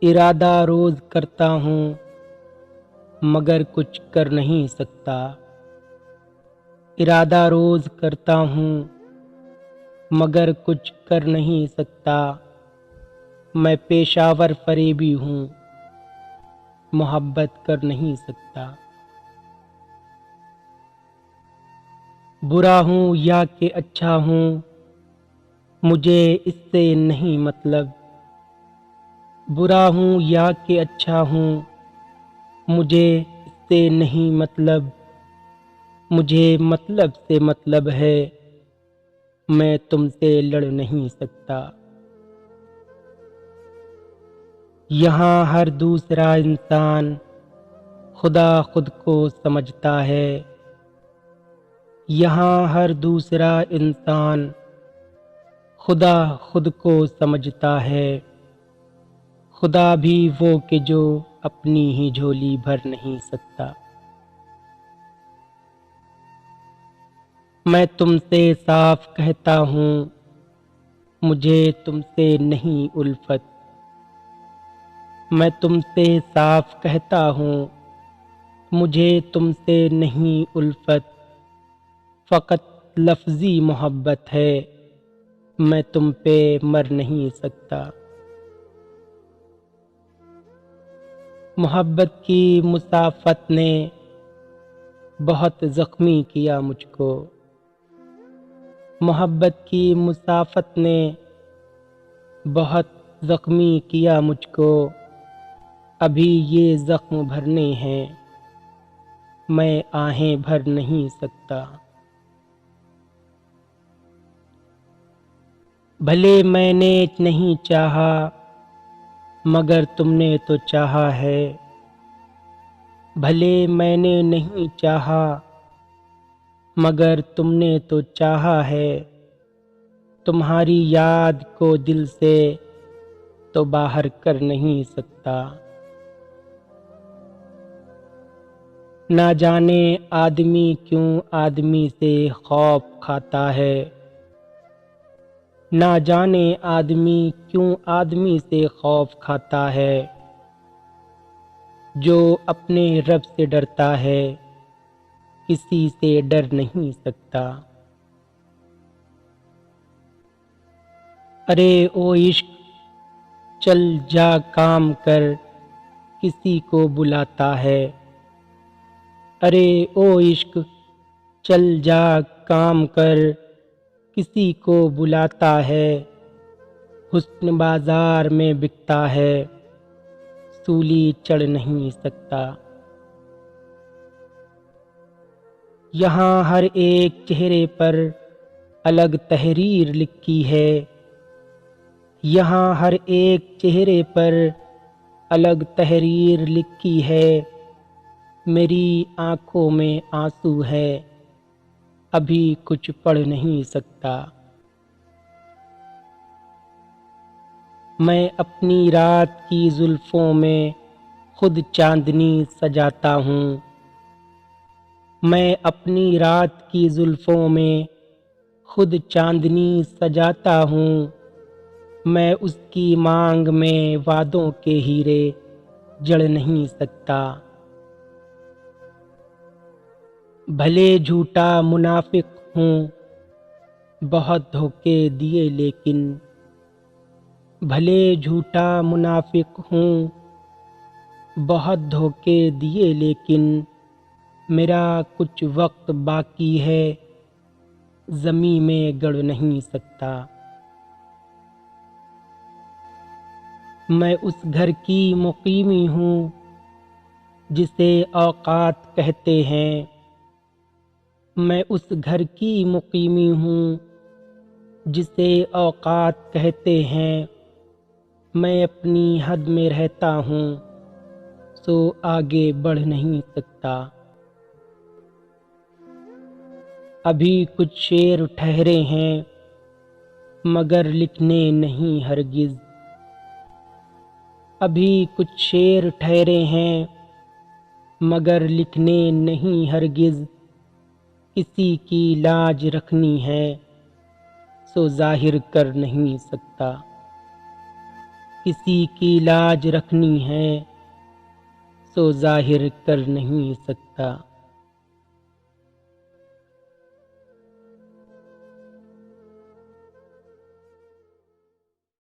ارادہ روز کرتا ہوں مگر کچھ کر نہیں سکتا، ارادہ روز کرتا ہوں مگر کچھ کر نہیں سکتا، میں پیشہ ور فریبی ہوں محبت کر نہیں سکتا، برا ہوں یا کہ اچھا ہوں مجھے اس سے نہیں مطلب، برا ہوں یا کہ اچھا ہوں مجھے اس سے نہیں مطلب، مجھے مطلب سے مطلب ہے میں تم سے لڑ نہیں سکتا، یہاں ہر دوسرا انسان خدا خود کو سمجھتا ہے، یہاں ہر دوسرا انسان خدا خود کو سمجھتا ہے، خدا بھی وہ کہ جو اپنی ہی جھولی بھر نہیں سکتا، میں تم سے صاف کہتا ہوں مجھے تم سے نہیں الفت، میں تم سے صاف کہتا ہوں مجھے تم سے نہیں الفت، فقط لفظی محبت ہے میں تم پہ مر نہیں سکتا، محبت کی مسافت نے بہت زخمی کیا مجھ کو، محبت کی مسافت نے بہت زخمی کیا مجھ کو، ابھی یہ زخم بھرنے ہیں میں آہیں بھر نہیں سکتا، بھلے میں نے نہیں چاہا مگر تم نے تو چاہا ہے، بھلے میں نے نہیں چاہا مگر تم نے تو چاہا ہے، تمہاری یاد کو دل سے تو باہر کر نہیں سکتا، نہ جانے آدمی کیوں آدمی سے خوف کھاتا ہے، نہ جانے آدمی کیوں آدمی سے خوف کھاتا ہے، جو اپنے رب سے ڈرتا ہے کسی سے ڈر نہیں سکتا، ارے او عشق چل جا کام کر کسی کو بلاتا ہے، ارے او عشق چل جا کام کر کسی کو بلاتا ہے، حسن بازار میں بکتا ہے سولی چڑھ نہیں سکتا، یہاں ہر ایک چہرے پر الگ تحریر لکھی ہے، یہاں ہر ایک چہرے پر الگ تحریر لکھی ہے، میری آنکھوں میں آنسو ہے ابھی کچھ پڑھ نہیں سکتا، میں اپنی رات کی زلفوں میں خود چاندنی سجاتا ہوں، میں اپنی رات کی زلفوں میں خود چاندنی سجاتا ہوں، میں اس کی مانگ میں وعدوں کے ہیرے جڑ نہیں سکتا، بھلے جھوٹا منافق ہوں بہت دھوکے دیے لیکن، بھلے جھوٹا منافق ہوں بہت دھوکے دیے لیکن، میرا کچھ وقت باقی ہے زمیں میں گڑ نہیں سکتا، میں اس گھر کی مقیمی ہوں جسے اوقات کہتے ہیں، میں اس گھر کی مقیمی ہوں جسے اوقات کہتے ہیں، میں اپنی حد میں رہتا ہوں سو آگے بڑھ نہیں سکتا، ابھی کچھ شعر ٹھہرے ہیں مگر لکھنے نہیں ہرگز، ابھی کچھ شعر ٹھہرے ہیں مگر لکھنے نہیں ہرگز، کسی کی لاج رکھنی ہے سو ظاہر کر نہیں سکتا، کسی کی لاج رکھنی ہے سو ظاہر کر نہیں سکتا۔